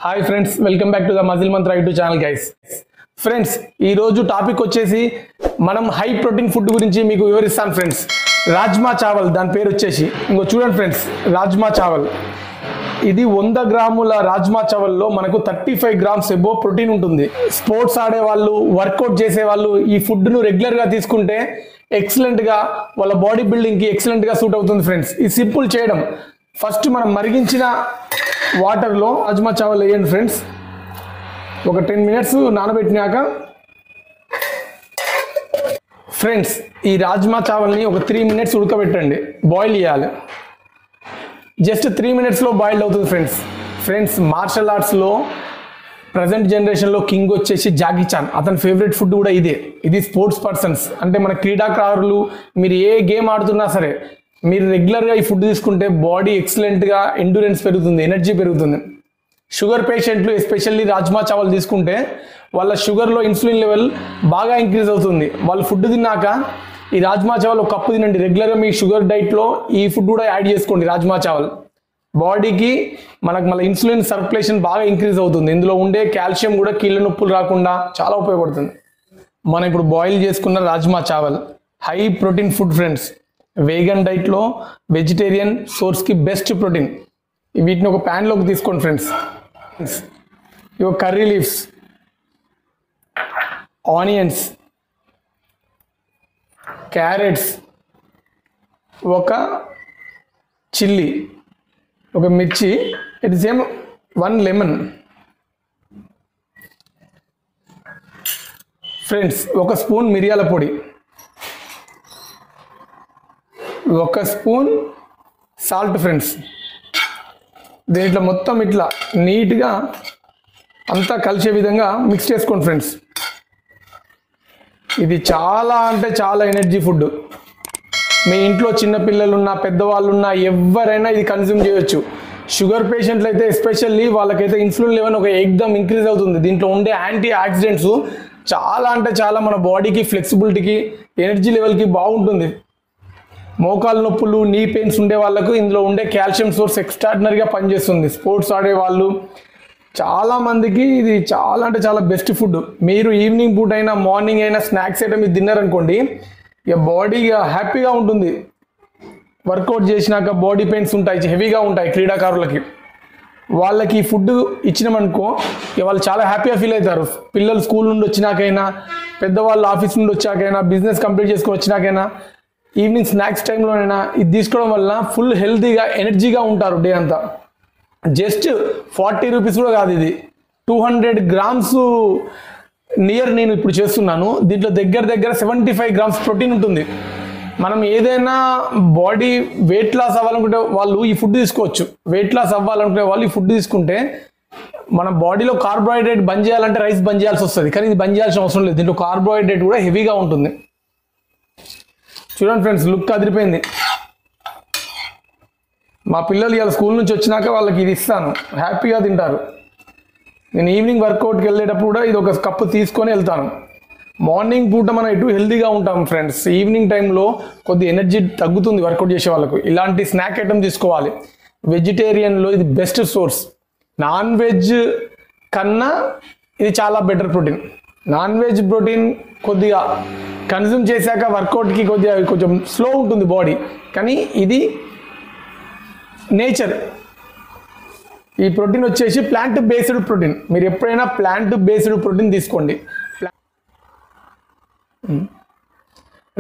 Hi friends, welcome back to the muscle Mantra YouTube channel guys. Friends, ఈరోజు topic వచ్చేసి మనం high protein food గురించి మీకు వివరిస్తాను ఫ్రెండ్స్. రాజ్మా చావల్ దాని పేరు వచ్చేసి ఇంకో చూడండి ఫ్రెండ్స్, రాజ్మా చావల్ ఇది 100 గ్రాముల రాజ్మా చావల్లో మనకు 35 గ్రామ్స్ ఎబో ప్రోటీన్ ఉంటుంది. స్పోర్ట్స్ ఆడేవాళ్ళు, వర్కౌట్ చేసేవాళ్ళు ఈ ఫుడ్ను రెగ్యులర్గా తీసుకుంటే ఎక్సలెంట్గా వాళ్ళ బాడీ బిల్డింగ్కి ఎక్సలెంట్గా సూట్ అవుతుంది ఫ్రెండ్స్. ఇది సింపుల్ చేయడం. ఫస్ట్ మనం మరిగించిన వాటర్లో రాజ్మా చావల్ వేయండి ఫ్రెండ్స్. ఒక 10 మినిట్స్ నానబెట్టినాక ఫ్రెండ్స్ ఈ రాజ్మా చావల్ని ఒక 3 మినిట్స్ ఉడకబెట్టండి, బాయిల్ చేయాలి. జస్ట్ 3 మినిట్స్లో బాయిల్డ్ అవుతుంది ఫ్రెండ్స్. మార్షల్ ఆర్ట్స్లో ప్రజెంట్ జనరేషన్లో కింగ్ వచ్చేసి జాకీ చాన్. అతని ఫేవరెట్ ఫుడ్ కూడా ఇదే. ఇది స్పోర్ట్స్ పర్సన్స్ అంటే మన క్రీడాకారులు, మీరు ఏ గేమ్ ఆడుతున్నా సరే మీరు రెగ్యులర్గా ఈ ఫుడ్ తీసుకుంటే బాడీ ఎక్సలెంట్గా ఎండ్యూరెన్స్ పెరుగుతుంది, ఎనర్జీ పెరుగుతుంది. షుగర్ పేషెంట్లు ఎస్పెషల్లీ రాజ్మా చావల్ తీసుకుంటే వాళ్ళ షుగర్లో ఇన్సులిన్ లెవెల్ బాగా ఇంక్రీజ్ అవుతుంది. వాళ్ళు ఫుడ్ తిన్నాక ఈ రాజ్మా చావల్ ఒక కప్పు తినండి. రెగ్యులర్గా మీ షుగర్ డైట్లో ఈ ఫుడ్ కూడా యాడ్ చేసుకోండి. రాజ్మా చావల్ బాడీకి మనకు మళ్ళీ ఇన్సులిన్ సర్క్యులేషన్ బాగా ఇంక్రీజ్ అవుతుంది. ఇందులో ఉండే కాల్షియం కూడా కీళ్ళ నొప్పులు రాకుండా చాలా ఉపయోగపడుతుంది. మనం ఇప్పుడు బాయిల్ చేసుకున్న rajma chawal high protein food friends. Vegan డైట్లో వెజిటేరియన్ సోర్స్కి బెస్ట్ ప్రోటీన్. వీటిని ఒక ప్యాన్లోకి తీసుకోండి ఫ్రెండ్స్. ఇవి కర్రీ లీవ్స్, ఆనియన్స్, క్యారెట్స్, ఒక చిల్లీ, ఒక మిర్చి, ఇట్ సేమ్ 1 లెమన్ ఫ్రెండ్స్. ఒక స్పూన్ మిరియాల పొడి, 1 స్పూన్ సాల్ట్ ఫ్రెండ్స్. దీంట్లో మొత్తం ఇట్లా నీట్గా అంతా కలిసే విధంగా మిక్స్ చేసుకోండి ఫ్రెండ్స్. ఇది చాలా అంటే చాలా ఎనర్జీ ఫుడ్. మీ ఇంట్లో చిన్నపిల్లలున్నా పెద్దవాళ్ళున్నా ఎవరైనా ఇది కన్జ్యూమ్ చేయొచ్చు. షుగర్ పేషెంట్లు అయితే ఎస్పెషల్లీ వాళ్ళకైతే ఇన్సులిన్ లెవెల్ ఒక ఎక్దమ్ ఇంక్రీజ్ అవుతుంది. దీంట్లో ఉండే యాంటీ ఆక్సిడెంట్స్ చాలా అంటే చాలా మన బాడీకి ఫ్లెక్సిబిలిటీకి ఎనర్జీ లెవెల్కి బాగుంటుంది. మోకాలు నొప్పులు, నీ పెయిన్స్ ఉండే వాళ్ళకు ఇందులో ఉండే కాల్షియం సోర్స్ ఎక్స్ట్రాడినరీగా పనిచేస్తుంది. స్పోర్ట్స్ ఆడేవాళ్ళు చాలామందికి ఇది చాలా అంటే చాలా బెస్ట్ ఫుడ్. మీరు ఈవినింగ్ పూట అయినా మార్నింగ్ అయినా స్నాక్స్ ఐటమ్ ఇది తిన్నారనుకోండి, ఇక బాడీ హ్యాపీగా ఉంటుంది. వర్కౌట్ చేసినాక బాడీ పెయిన్స్ ఉంటాయి, హెవీగా ఉంటాయి క్రీడాకారులకి. వాళ్ళకి ఈ ఫుడ్ ఇచ్చినామనుకో ఇక వాళ్ళు చాలా హ్యాపీగా ఫీల్ అవుతారు. పిల్లలు స్కూల్ నుండి వచ్చినాకైనా, పెద్దవాళ్ళు ఆఫీస్ నుండి వచ్చాకైనా, బిజినెస్ కంప్లీట్ చేసుకొని వచ్చినాకైనా, ఈవినింగ్ స్నాక్స్ టైంలోనైనా ఇది తీసుకోవడం వల్ల ఫుల్ హెల్తీగా ఎనర్జీగా ఉంటారు డే అంతా. జస్ట్ 40 రూపీస్ కూడా కాదు, ఇది 200 గ్రామ్స్ నియర్ నేను ఇప్పుడు చేస్తున్నాను. దీంట్లో దగ్గర 75 గ్రామ్స్ ప్రోటీన్ ఉంటుంది. మనం ఏదైనా బాడీ వెయిట్ లాస్ అవ్వాలనుకుంటే వాళ్ళు ఈ ఫుడ్ తీసుకోవచ్చు. వెయిట్ లాస్ అవ్వాలనుకునే వాళ్ళు ఈ ఫుడ్ తీసుకుంటే మన బాడీలో కార్బోహైడ్రేట్ బంద్ చేయాలంటే రైస్ బంద్ చేయాల్సి వస్తుంది, కానీ ఇది బంద్ చేయాల్సిన అవసరం లేదు. దీంట్లో కార్బోహైడ్రేట్ కూడా హెవీగా ఉంటుంది. చూడండి ఫ్రెండ్స్, లుక్ అదిరిపోయింది. మా పిల్లలు ఇవాళ స్కూల్ నుంచి వచ్చినాక వాళ్ళకి ఇది ఇస్తాను, హ్యాపీగా తింటారు. నేను ఈవినింగ్ వర్కౌట్కి వెళ్ళేటప్పుడు కూడా ఇది ఒక కప్పు తీసుకొని వెళ్తాను. మార్నింగ్ పూట మనం ఎటు హెల్తీగా ఉంటాం ఫ్రెండ్స్. ఈవినింగ్ టైంలో కొద్ది ఎనర్జీ తగ్గుతుంది వర్కౌట్ చేసే వాళ్ళకు. ఇలాంటి స్నాక్ ఐటమ్ తీసుకోవాలి. వెజిటేరియన్లో ఇది బెస్ట్ సోర్స్. నాన్ వెజ్ కన్నా ఇది చాలా better protein. Non veg protein కొద్దిగా కన్జ్యూమ్ చేశాక వర్కౌట్కి కొంచెం స్లో ఉంటుంది బాడీ, కానీ ఇది నేచర్. ఈ ప్రోటీన్ వచ్చేసి ప్లాంట్ బేస్డ్ ప్రోటీన్. మీరు ఎప్పుడైనా ప్లాంట్ బేస్డ్ ప్రోటీన్ తీసుకోండి.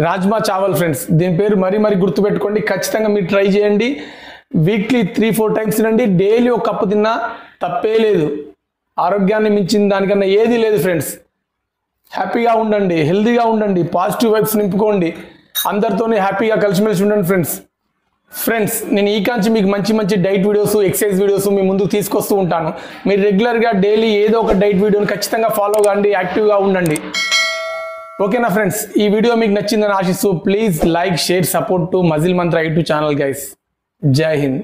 రాజ్మా చావల్ ఫ్రెండ్స్, దీని పేరు మరీ గుర్తుపెట్టుకోండి. ఖచ్చితంగా మీరు ట్రై చేయండి. వీక్లీ 3-4 టైమ్స్ తినండి. డైలీ ఒక కప్పు తిన్నా తప్పే లేదు. ఆరోగ్యాన్ని మించిన దానికన్నా ఏది లేదు ఫ్రెండ్స్. హ్యాపీగా ఉండండి, హెల్తీగా ఉండండి, పాజిటివ్ వైబ్స్ నింపుకోండి, అందరితోనే హ్యాపీగా కలిసిమెలిసి ఉండండి ఫ్రెండ్స్. నేను ఈ కాంచి మీకు మంచి డైట్ వీడియోస్, ఎక్సర్సైజ్ వీడియోస్ మీ ముందుకు తీసుకొస్తూ ఉంటాను. మీరు రెగ్యులర్గా డైలీ ఏదో ఒక డైట్ వీడియోని ఖచ్చితంగా ఫాలో కాండి, యాక్టివ్గా ఉండండి. ఓకేనా ఫ్రెండ్స్, ఈ వీడియో మీకు నచ్చిందని ఆశిస్తూ please like, share, support to muscle Mantra YouTube channel guys. జై హింద్.